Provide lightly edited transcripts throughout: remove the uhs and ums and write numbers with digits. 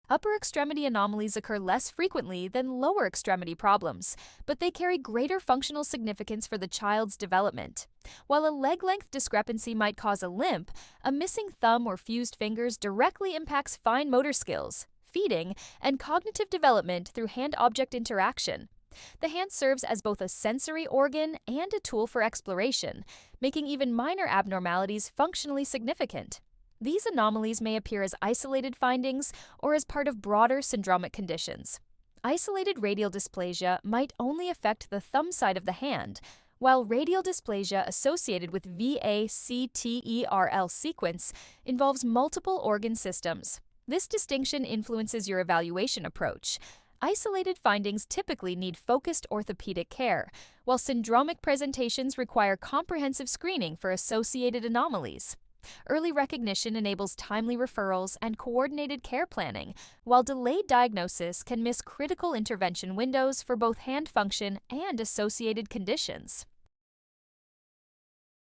Upper extremity anomalies occur less frequently than lower extremity problems, but they carry greater functional significance for the child's development. While a leg length discrepancy might cause a limp, a missing thumb or fused fingers directly impacts fine motor skills, feeding, and cognitive development through hand-object interaction. The hand serves as both a sensory organ and a tool for exploration, making even minor abnormalities functionally significant. These anomalies may appear as isolated findings or as part of broader syndromic conditions. Isolated radial dysplasia might only affect the thumb side of the hand, while radial dysplasia associated with VATER sequence involves multiple organ systems. This distinction influences your evaluation approach. Isolated findings typically need focused orthopedic care, while syndromic presentations require comprehensive screening for associated anomalies. Early recognition enables timely referrals and coordinated care planning, while delayed diagnosis can miss critical intervention windows for both hand function and associated conditions.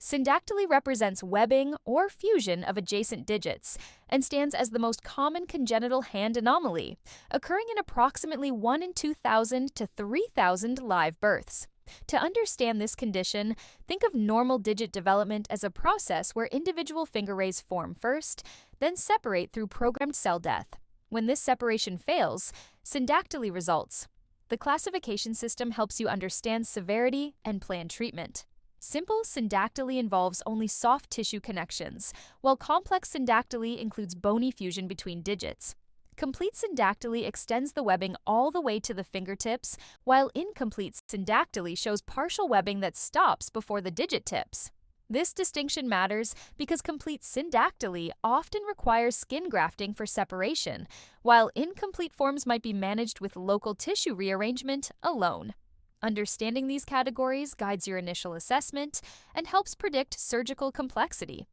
Syndactyly represents webbing or fusion of adjacent digits and stands as the most common congenital hand anomaly, occurring in approximately 1 in 2,000 to 3,000 live births. To understand this condition, think of normal digit development as a process where individual finger rays form first, then separate through programmed cell death. When this separation fails, syndactyly results. The classification system helps you understand severity and plan treatment. Simple syndactyly involves only soft tissue connections, while complex syndactyly includes bony fusion between digits. Complete syndactyly extends the webbing all the way to the fingertips, while incomplete syndactyly shows partial webbing that stops before the digit tips. This distinction matters because complete syndactyly often requires skin grafting for separation, while incomplete forms might be managed with local tissue rearrangement alone. Understanding these categories guides your initial assessment and helps predict surgical complexity.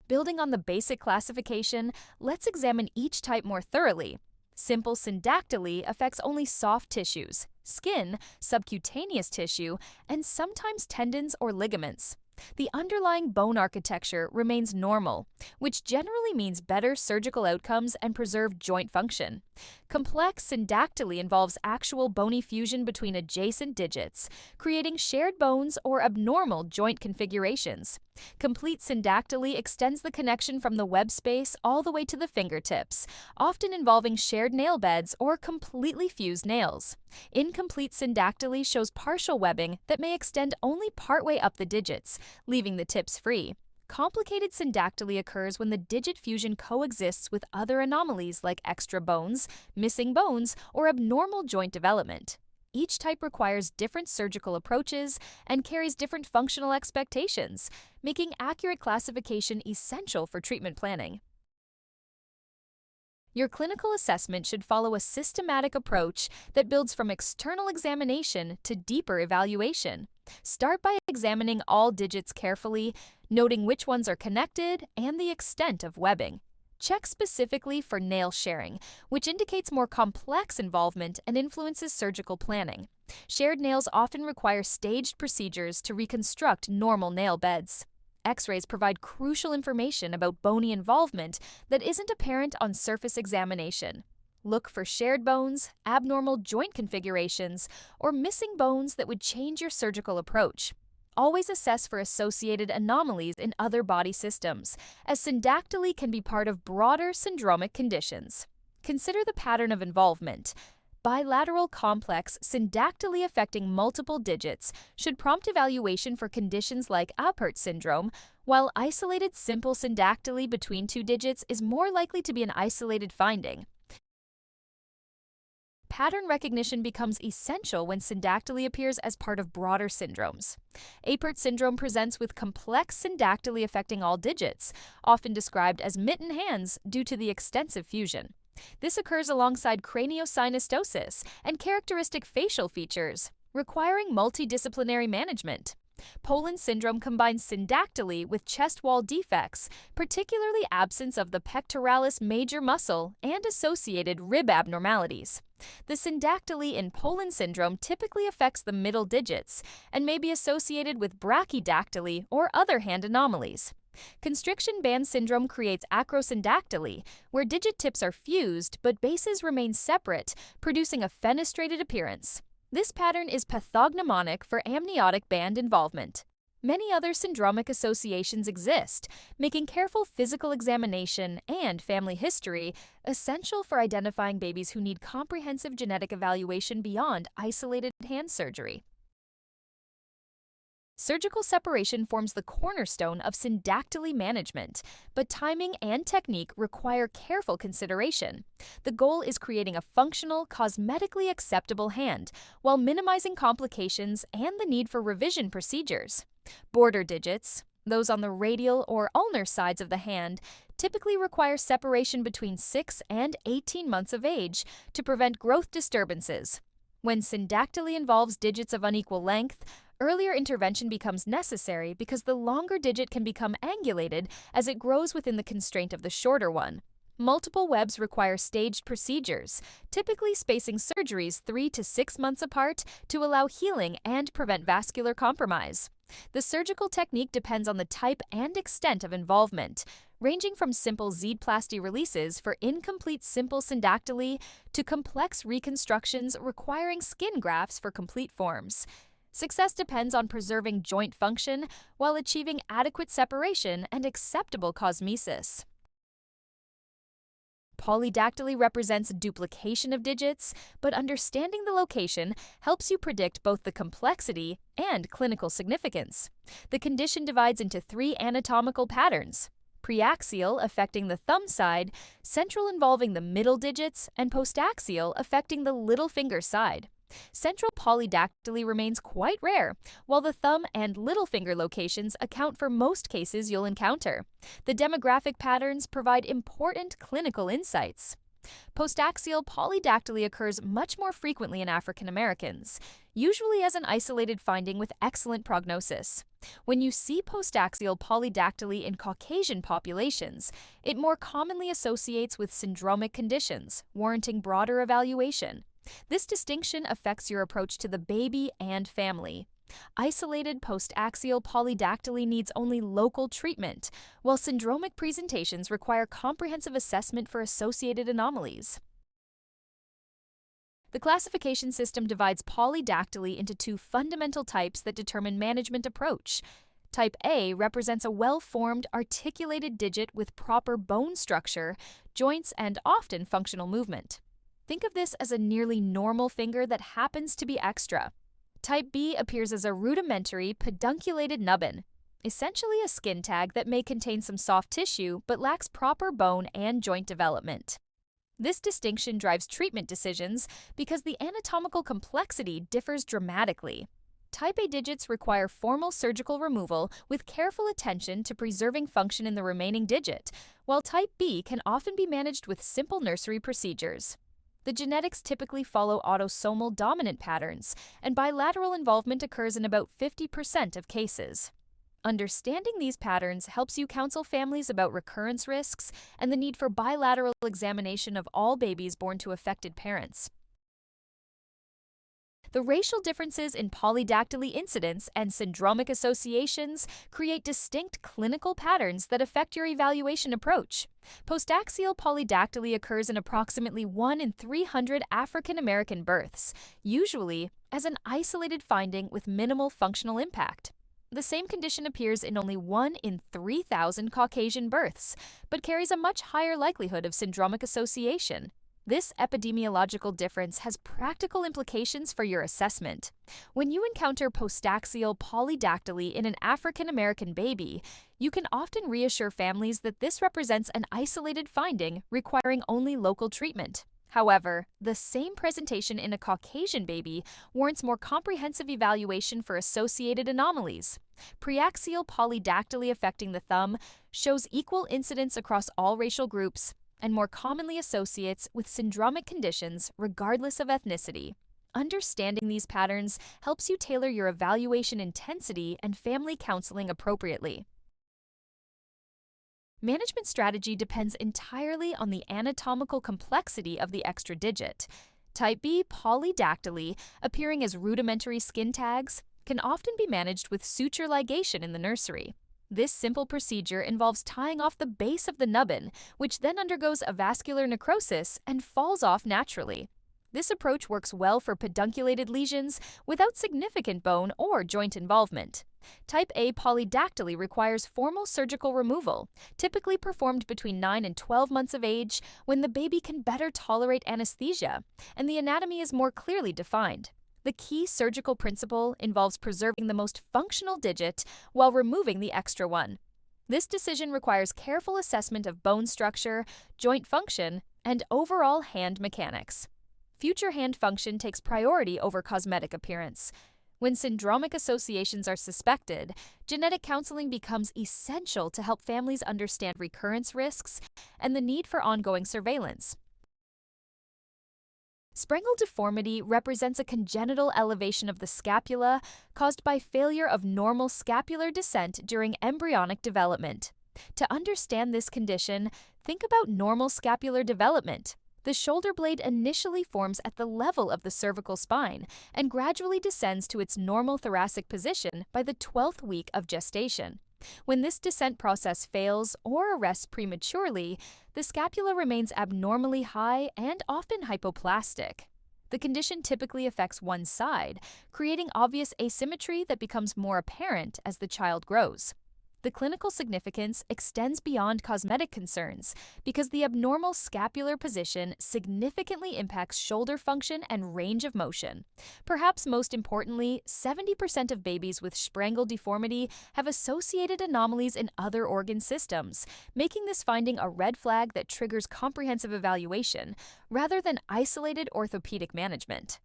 Building on the basic classification, let's examine each type more thoroughly. Simple syndactyly affects only soft tissues, skin, subcutaneous tissue, and sometimes tendons or ligaments. The underlying bone architecture remains normal, which generally means better surgical outcomes and preserved joint function. Complex syndactyly involves actual bony fusion between adjacent digits, creating shared bones or abnormal joint configurations. Complete syndactyly extends the connection from the web space all the way to the fingertips, often involving shared nail beds or completely fused nails. Incomplete syndactyly shows partial webbing that may extend only partway up the digits, leaving the tips free. Complicated syndactyly occurs when the digit fusion coexists with other anomalies like extra bones, missing bones, or abnormal joint development. Each type requires different surgical approaches and carries different functional expectations, making accurate classification essential for treatment planning. Your clinical assessment should follow a systematic approach that builds from external examination to deeper evaluation. Start by examining all digits carefully, noting which ones are connected and the extent of webbing. Check specifically for nail sharing, which indicates more complex involvement and influences surgical planning. Shared nails often require staged procedures to reconstruct normal nail beds. X-rays provide crucial information about bony involvement that isn't apparent on surface examination. Look for shared bones, abnormal joint configurations, or missing bones that would change your surgical approach. Always assess for associated anomalies in other body systems, as syndactyly can be part of broader syndromic conditions. Consider the pattern of involvement. Bilateral complex syndactyly affecting multiple digits should prompt evaluation for conditions like Apert syndrome, while isolated simple syndactyly between two digits is more likely to be an isolated finding. Pattern recognition becomes essential when syndactyly appears as part of broader syndromes. Apert syndrome presents with complex syndactyly affecting all digits, often described as mitten hands due to the extensive fusion. This occurs alongside craniosynostosis and characteristic facial features, requiring multidisciplinary management. Poland syndrome combines syndactyly with chest wall defects, particularly absence of the pectoralis major muscle and associated rib abnormalities. The syndactyly in Poland syndrome typically affects the middle digits and may be associated with brachydactyly or other hand anomalies. Constriction band syndrome creates acrosyndactyly, where digit tips are fused but bases remain separate, producing a fenestrated appearance. This pattern is pathognomonic for amniotic band involvement. Many other syndromic associations exist, making careful physical examination and family history essential for identifying babies who need comprehensive genetic evaluation beyond isolated hand surgery. Surgical separation forms the cornerstone of syndactyly management, but timing and technique require careful consideration. The goal is creating a functional, cosmetically acceptable hand, while minimizing complications and the need for revision procedures. Border digits, those on the radial or ulnar sides of the hand, typically require separation between 6 and 18 months of age to prevent growth disturbances. When syndactyly involves digits of unequal length, earlier intervention becomes necessary because the longer digit can become angulated as it grows within the constraint of the shorter one. Multiple webs require staged procedures, typically spacing surgeries 3 to 6 months apart to allow healing and prevent vascular compromise. The surgical technique depends on the type and extent of involvement, ranging from simple Z-plasty releases for incomplete simple syndactyly to complex reconstructions requiring skin grafts for complete forms. Success depends on preserving joint function while achieving adequate separation and acceptable cosmesis. Polydactyly represents duplication of digits, but understanding the location helps you predict both the complexity and clinical significance. The condition divides into 3 anatomical patterns: preaxial affecting the thumb side, central involving the middle digits, and postaxial affecting the little finger side. Central polydactyly remains quite rare, while the thumb and little finger locations account for most cases you'll encounter. The demographic patterns provide important clinical insights. Postaxial polydactyly occurs much more frequently in African Americans, usually as an isolated finding with excellent prognosis. When you see postaxial polydactyly in Caucasian populations, it more commonly associates with syndromic conditions, warranting broader evaluation. This distinction affects your approach to the baby and family. Isolated postaxial polydactyly needs only local treatment, while syndromic presentations require comprehensive assessment for associated anomalies. The classification system divides polydactyly into 2 fundamental types that determine management approach. Type A represents a well-formed, articulated digit with proper bone structure, joints, and often functional movement. Think of this as a nearly normal finger that happens to be extra. Type B appears as a rudimentary, pedunculated nubbin, essentially a skin tag that may contain some soft tissue but lacks proper bone and joint development. This distinction drives treatment decisions because the anatomical complexity differs dramatically. Type A digits require formal surgical removal with careful attention to preserving function in the remaining digit, while Type B can often be managed with simple nursery procedures. The genetics typically follow autosomal dominant patterns, and bilateral involvement occurs in about 50% of cases. Understanding these patterns helps you counsel families about recurrence risks and the need for bilateral examination of all babies born to affected parents. The racial differences in polydactyly incidence and syndromic associations create distinct clinical patterns that affect your evaluation approach. Postaxial polydactyly occurs in approximately 1 in 300 African American births, usually as an isolated finding with minimal functional impact. The same condition appears in only 1 in 3,000 Caucasian births, but carries a much higher likelihood of syndromic association. This epidemiological difference has practical implications for your assessment. When you encounter postaxial polydactyly in an African American baby, you can often reassure families that this represents an isolated finding requiring only local treatment. However, the same presentation in a Caucasian baby warrants more comprehensive evaluation for associated anomalies. Preaxial polydactyly affecting the thumb shows equal incidence across all racial groups and more commonly associates with syndromic conditions regardless of ethnicity. Understanding these patterns helps you tailor your evaluation intensity and family counseling appropriately. Management strategy depends entirely on the anatomical complexity of the extra digit. Type B polydactyly, appearing as rudimentary skin tags, can often be managed with suture ligation in the nursery. This simple procedure involves tying off the base of the nubbin, which then undergoes a vascular necrosis and falls off naturally. This approach works well for pedunculated lesions without significant bone or joint involvement. Type A polydactyly requires formal surgical removal, typically performed between 9 and 12 months of age when the baby can better tolerate anesthesia and the anatomy is more clearly defined. The key surgical principle involves preserving the most functional digit while removing the extra one. This decision requires careful assessment of bone structure, joint function, and overall hand mechanics. Future hand function takes priority over cosmetic appearance. When syndromic associations are suspected, genetic counseling becomes essential to help families understand recurrence risks and the need for ongoing surveillance. Sprengel deformity represents a congenital elevation of the scapula caused by failure of normal scapular descent during embryonic development. To understand this condition, think about normal scapular development. The shoulder blade initially forms at the level of the cervical spine and gradually descends to its normal thoracic position by the 12th week of gestation. When this descent process fails or arrests prematurely, the scapula remains abnormally high and often hypoplastic. The condition typically affects one side, creating obvious asymmetry that becomes more apparent as the child grows. The clinical significance extends beyond cosmetic concerns because the abnormal scapular position significantly impacts shoulder function and range of motion. Perhaps most importantly, 70% of babies with Sprengel deformity have associated anomalies in other organ systems, making this finding a red flag that triggers comprehensive evaluation rather than isolated orthopedic management.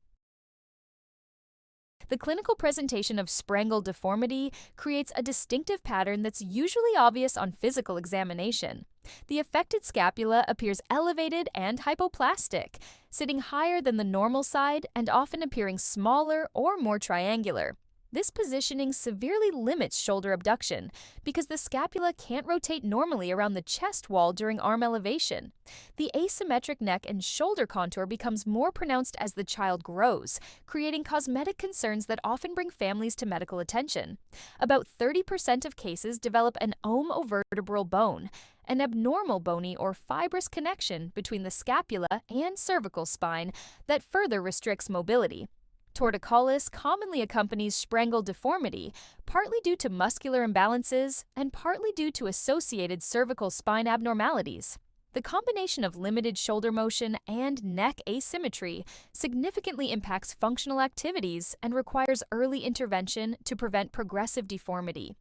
The clinical presentation of Sprengel deformity creates a distinctive pattern that's usually obvious on physical examination. The affected scapula appears elevated and hypoplastic, sitting higher than the normal side and often appearing smaller or more triangular. This positioning severely limits shoulder abduction because the scapula can't rotate normally around the chest wall during arm elevation. The asymmetric neck and shoulder contour becomes more pronounced as the child grows, creating cosmetic concerns that often bring families to medical attention. About 30% of cases develop an omovertebral bone, an abnormal bony or fibrous connection between the scapula and cervical spine that further restricts mobility. Torticollis commonly accompanies Sprengel deformity, partly due to muscular imbalances and partly due to associated cervical spine abnormalities. The combination of limited shoulder motion and neck asymmetry significantly impacts functional activities and requires early intervention to prevent progressive deformity.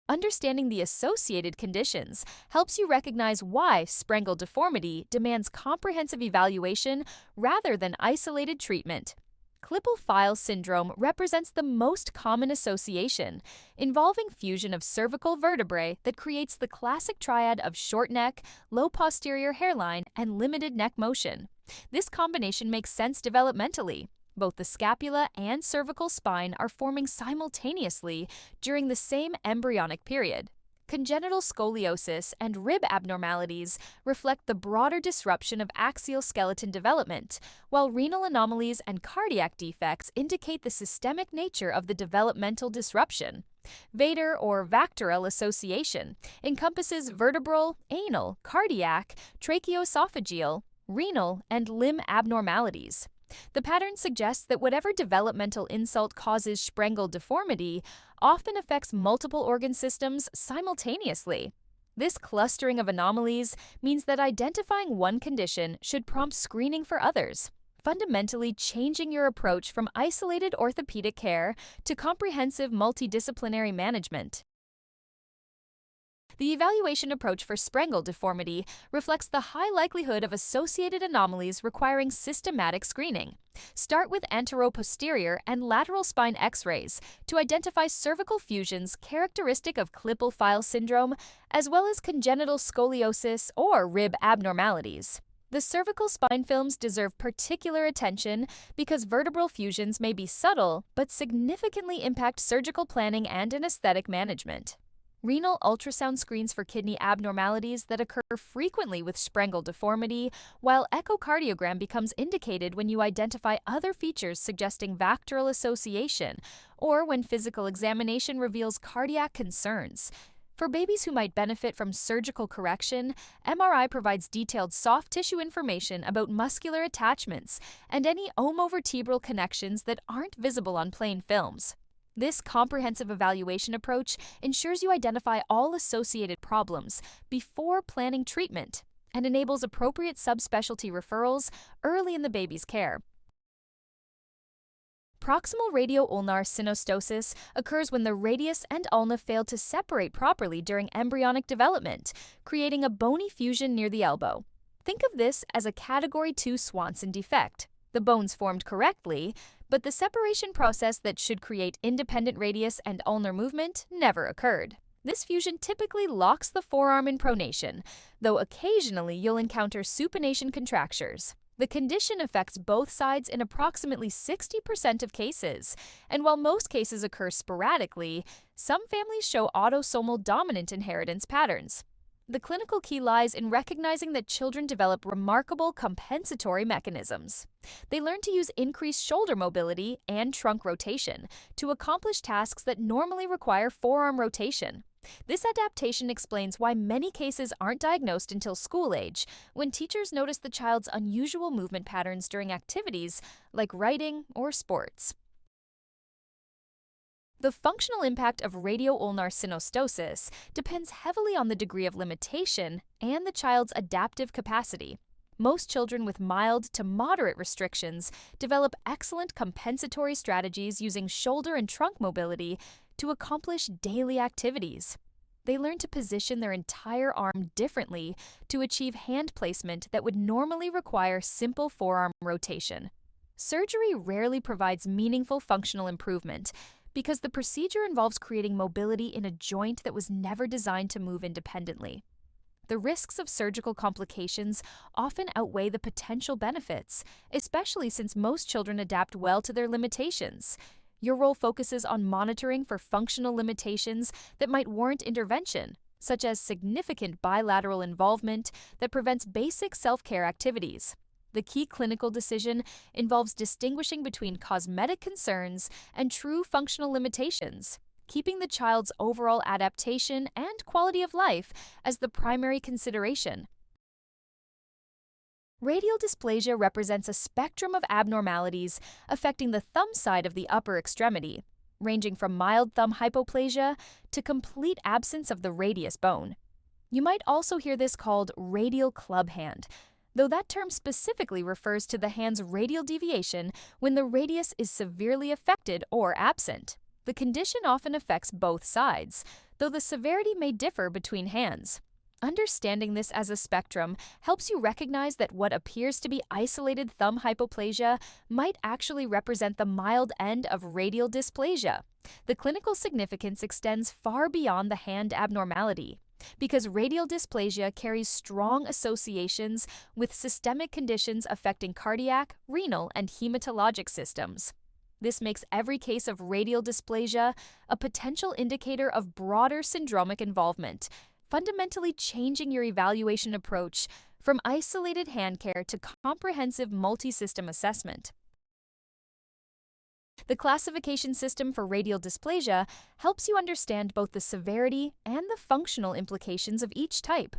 Understanding the associated conditions helps you recognize why Sprengel deformity demands comprehensive evaluation rather than isolated treatment. Klippel-Feil syndrome represents the most common association, involving fusion of cervical vertebrae that creates the classic triad of short neck, low posterior hairline, and limited neck motion. This combination makes sense developmentally. Both the scapula and cervical spine are forming simultaneously during the same embryonic period. Congenital scoliosis and rib abnormalities reflect the broader disruption of axial skeleton development, while renal anomalies and cardiac defects indicate the systemic nature of the developmental disruption. VATER or VATER association encompasses vertebral, anal, cardiac, tracheoesophageal, renal, and limb abnormalities. The pattern suggests that whatever developmental insult causes Sprengel deformity often affects multiple organ systems simultaneously. This clustering of anomalies means that identifying one condition should prompt screening for others, fundamentally changing your approach from isolated orthopedic care to comprehensive multidisciplinary management. The evaluation approach for Sprengel deformity reflects the high likelihood of associated anomalies requiring systematic screening. Start with anteroposterior and lateral spine X-rays to identify cervical fusions characteristic of Klippel-Feil syndrome, as well as congenital scoliosis or rib abnormalities. The cervical spine films deserve particular attention because vertebral fusions may be subtle but significantly impact surgical planning and anesthetic management. Renal ultrasound screens for kidney abnormalities that occur frequently with Sprengel Deformity, while echocardiogram becomes indicated when you identify other features suggesting VATER association or when physical examination reveals cardiac concerns. For babies who might benefit from surgical correction, MRI provides detailed soft tissue information about muscular attachments and any omovertebral connections that aren't visible on plain films. This comprehensive evaluation approach ensures you identify all associated problems before planning treatment and enables appropriate subspecialty referrals early in the baby's care. Proximal radio-ulnar synostosis occurs when the radius and ulna fail to separate properly during embryonic development, creating a bony fusion near the elbow. Think of this as a Category 2 Swanson defect. The bones formed correctly, but the separation process that should create independent radius and ulnar movement never occurred. This fusion typically locks the forearm in pronation, though occasionally you'll encounter supination contractures. The condition affects both sides in approximately 60% of cases, and while most cases occur sporadically, some families show autosomal dominant inheritance patterns. The clinical key lies in recognizing that children develop remarkable compensatory mechanisms. They learn to use increased shoulder mobility and trunk rotation to accomplish tasks that normally require forearm rotation. This adaptation explains why many cases aren't diagnosed until school age, when teachers notice the child's unusual movement patterns during activities like writing or sports. The functional impact of radio-ulnar synostosis depends heavily on the degree of limitation and the child's adaptive capacity. Most children with mild to moderate restrictions develop excellent compensatory strategies using shoulder and trunk mobility to accomplish daily activities. They learn to position their entire arm differently to achieve hand placement that would normally require simple forearm rotation. Surgery rarely provides meaningful functional improvement, because the procedure involves creating mobility in a joint that was never designed to move independently. The risks of surgical complications often outweigh the potential benefits, especially since most children adapt well to their limitations. Your role focuses on monitoring for functional limitations that might warrant intervention, such as significant bilateral involvement that prevents basic self-care activities. The key clinical decision involves distinguishing between cosmetic concerns and true functional limitations, keeping the child's overall adaptation and quality of life as the primary consideration. Radial dysplasia represents a spectrum of abnormalities affecting the thumb side of the upper extremity, ranging from mild thumb hypoplasia to complete absence of the radius bone. You might also hear this called radial club hand, though that term specifically refers to the hand's radial deviation when the radius is severely affected or absent. The condition often affects both sides, though the severity may differ between hands. Understanding this as a spectrum helps you recognize that what appears to be isolated thumb hypoplasia might actually represent the mild end of radial dysplasia. The clinical significance extends far beyond the hand abnormality, because radial dysplasia carries strong associations with systemic conditions affecting cardiac, renal, and hematologic systems. This makes every case of radial dysplasia a potential indicator of broader syndromic involvement, fundamentally changing your evaluation approach from isolated hand care to comprehensive multi-system assessment. The classification system for radial dysplasia helps you understand both the severity and the functional implications of each type.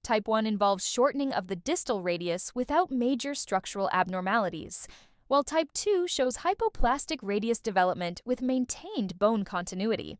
Type 1 involves shortening of the distal radius without major structural abnormalities, while Type 2 shows hypoplastic radius development with maintained bone continuity.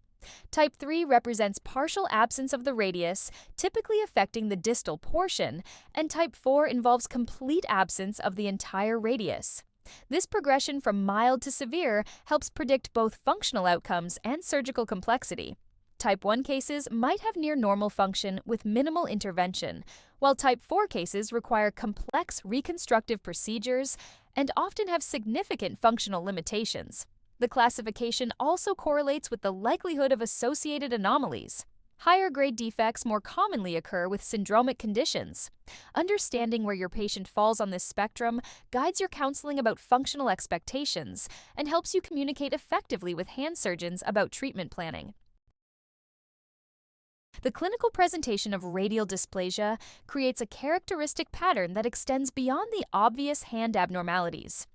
Type 3 represents partial absence of the radius, typically affecting the distal portion, and Type 4 involves complete absence of the entire radius. This progression from mild to severe helps predict both functional outcomes and surgical complexity. Type 1 cases might have near normal function with minimal intervention, while Type 4 cases require complex reconstructive procedures and often have significant functional limitations. The classification also correlates with the likelihood of associated anomalies. Higher-grade defects more commonly occur with syndromic conditions. Understanding where your patient falls on this spectrum guides your counseling about functional expectations and helps you communicate effectively with hand surgeons about treatment planning. The clinical presentation of radial dysplasia creates a characteristic pattern that extends beyond the obvious hand abnormalities.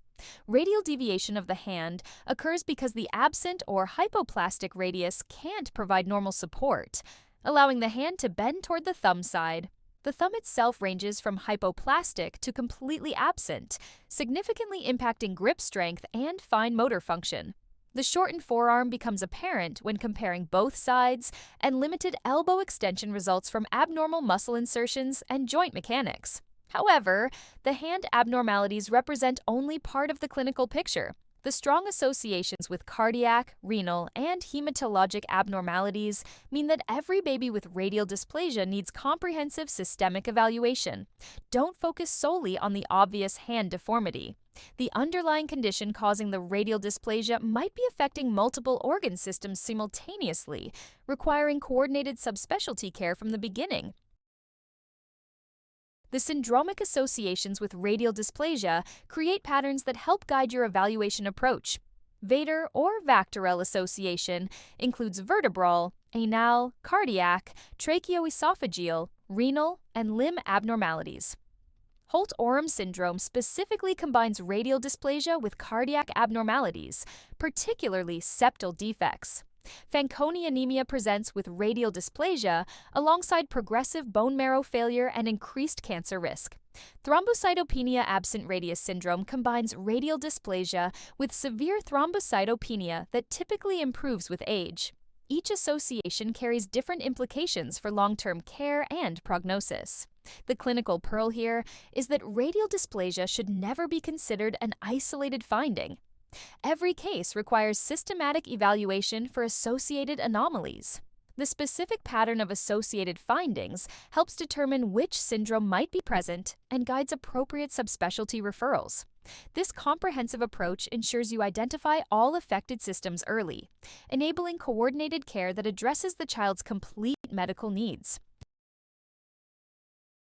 Radial deviation of the hand occurs because the absent or hypoplastic radius can't provide normal support, allowing the hand to bend toward the thumb side. The thumb itself ranges from hypoplastic to completely absent, significantly impacting grip strength and fine motor function. The shortened forearm becomes apparent when comparing both sides, and limited elbow extension results from abnormal muscle insertions and joint mechanics. However, the hand abnormalities represent only part of the clinical picture. The strong associations with cardiac, renal, and hematologic abnormalities mean that every baby with radial dysplasia needs comprehensive systemic evaluation. Don't focus solely on the obvious hand deformity. The underlying condition causing the radial dysplasia might be affecting multiple organ systems simultaneously, requiring coordinated subspecialty care from the beginning. The syndromic associations with radial dysplasia create patterns that help guide your evaluation approach. VATER or VATER association includes vertebral, anal, cardiac, tracheoesophageal, renal, and limb abnormalities. Holt-Oram syndrome specifically combines radial dysplasia with cardiac abnormalities, particularly septal defects. Fanconi anemia presents with radial dysplasia alongside progressive bone marrow failure and increased cancer risk. Thrombocytopenia absent radius syndrome combines radial dysplasia with severe thrombocytopenia that typically improves with age. Each association carries different implications for long-term care and prognosis. The clinical pearl here is that radial dysplasia should never be considered an isolated finding. Every case requires systematic evaluation for associated anomalies. The specific pattern of associated findings helps determine which syndrome might be present and guides appropriate subspecialty referrals. This comprehensive approach ensures you identify all affected systems early, enabling coordinated care that addresses the child's complete medical needs.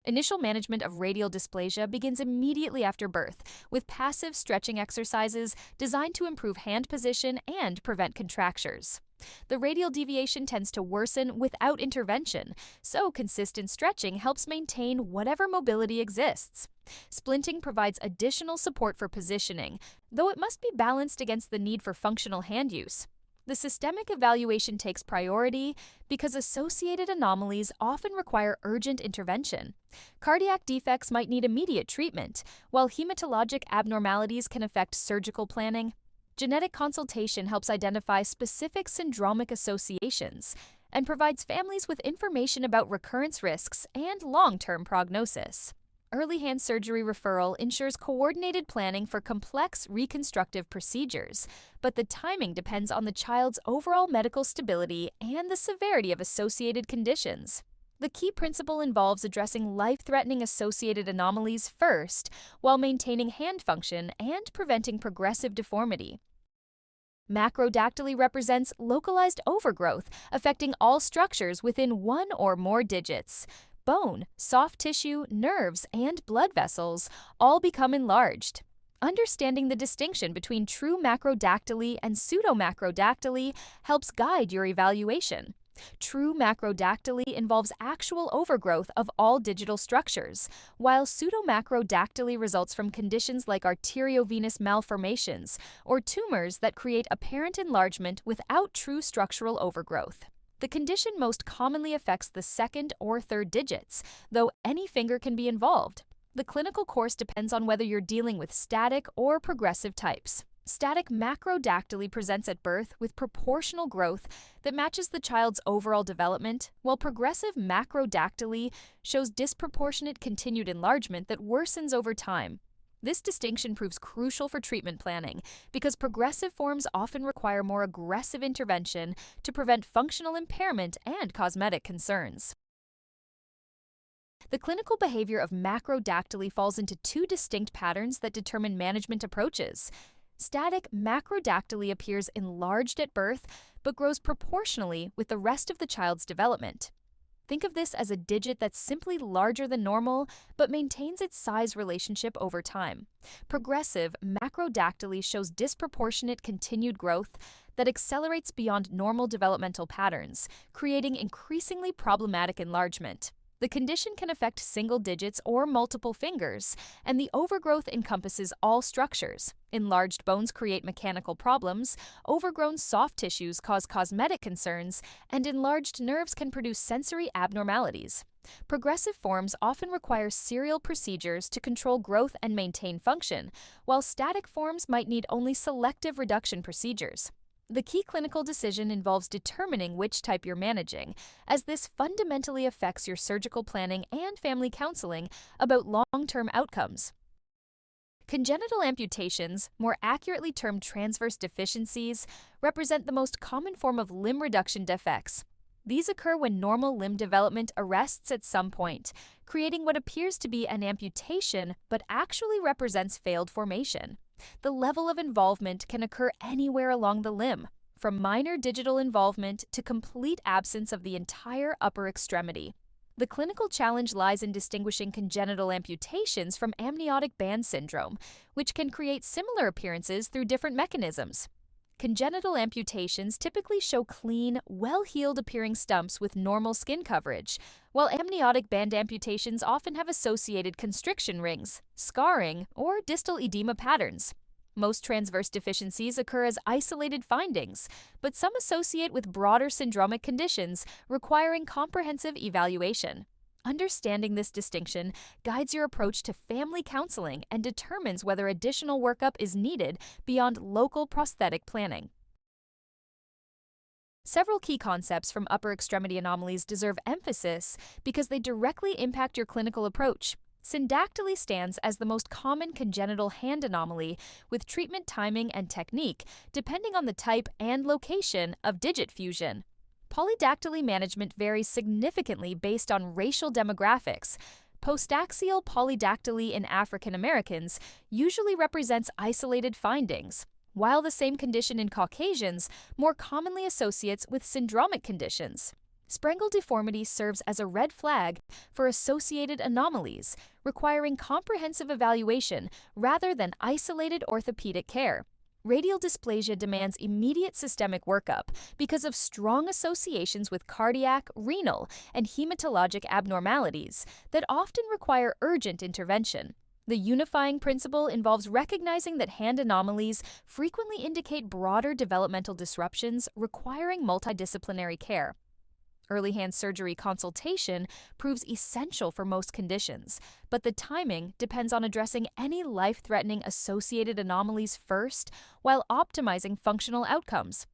Initial management of radial dysplasia begins immediately after birth, with passive stretching exercises designed to improve hand position and prevent contractures. The radial deviation tends to worsen without intervention, so consistent stretching helps maintain whatever mobility exists. Splinting provides additional support for positioning, though it must be balanced against the need for functional hand use. The systemic evaluation takes priority because associated anomalies often require urgent intervention. Cardiac defects might need immediate treatment, while hematologic abnormalities can affect surgical planning. Genetic consultation helps identify specific syndromic associations and provides families with information about recurrence risks and long-term prognosis. Early hand surgery referral ensures coordinated planning for complex reconstructive procedures, but the timing depends on the child's overall medical stability and the severity of associated conditions. The key principle involves addressing life-threatening associated anomalies first, while maintaining hand function and preventing progressive deformity. Macrodactyly represents localized overgrowth affecting all structures within one or more digits. Bone, soft tissue, nerves, and blood vessels all become enlarged. Understanding the distinction between true macrodactyly and pseudomacrodactyly helps guide your evaluation. True macrodactyly involves actual overgrowth of all digital structures, while pseudomacrodactyly results from conditions like arteriovenous malformations or tumors that create apparent enlargement without true structural overgrowth. The condition most commonly affects the second or third digits, though any finger can be involved. The clinical course depends on whether you're dealing with static or progressive types. Static macrodactyly presents at birth with proportional growth that matches the child's overall development, while progressive macrodactyly shows disproportionate continued enlargement that worsens over time. This distinction proves crucial for treatment planning because progressive forms often require more aggressive intervention to prevent functional impairment and cosmetic concerns. The clinical behavior of macrodactyly falls into two distinct patterns that determine management approaches. Static macrodactyly appears enlarged at birth but grows proportionally with the rest of the child's development. Think of this as a digit that's simply larger than normal, but maintains its size relationship over time. Progressive macrodactyly shows disproportionate continued growth that accelerates beyond normal developmental patterns, creating increasingly problematic enlargement. The condition can affect single digits or multiple fingers, and the overgrowth encompasses all structures. Enlarged bones create mechanical problems, overgrown soft tissues cause cosmetic concerns, and enlarged nerves can produce sensory abnormalities. Progressive forms often require serial procedures to control growth and maintain function, while static forms might need only selective reduction procedures. The key clinical decision involves determining which type you're managing, as this fundamentally affects your surgical planning and family counseling about long-term outcomes. Congenital amputations, more accurately termed transverse deficiencies, represent the most common form of limb reduction defects. These occur when normal limb development arrests at some point, creating what appears to be an amputation but actually represents failed formation. The level of involvement can occur anywhere along the limb, from minor digital involvement to complete absence of the entire upper extremity. The clinical challenge lies in distinguishing congenital amputations from amniotic band syndrome, which can create similar appearances through different mechanisms. Congenital amputations typically show clean, well-healed appearing stumps with normal skin coverage, while amniotic band amputations often have associated constriction rings, scarring, or distal edema patterns. Most transverse deficiencies occur as isolated findings, but some associate with broader syndromic conditions requiring comprehensive evaluation. Understanding this distinction guides your approach to family counseling and determines whether additional workup is needed beyond local prosthetic planning. Several key concepts from upper extremity anomalies deserve emphasis because they directly impact your clinical approach. Syndactyly stands as the most common congenital hand anomaly, with treatment timing and technique depending on the type and location of digit fusion. Polydactyly management varies significantly based on racial demographics. Postaxial polydactyly in African Americans usually represents isolated findings, while the same condition in Caucasians more commonly associates with syndromic conditions. Sprengel Deformity serves as a red flag for associated anomalies, requiring comprehensive evaluation rather than isolated orthopedic care. Radial Dysplasia demands immediate systemic workup because of strong associations with cardiac, renal, and hematologic abnormalities that often require urgent intervention. The unifying principle involves recognizing that hand anomalies frequently indicate broader developmental disruptions requiring multidisciplinary care. Early hand surgery consultation proves essential for most conditions, but the timing depends on addressing any life-threatening associated anomalies first while optimizing functional outcomes.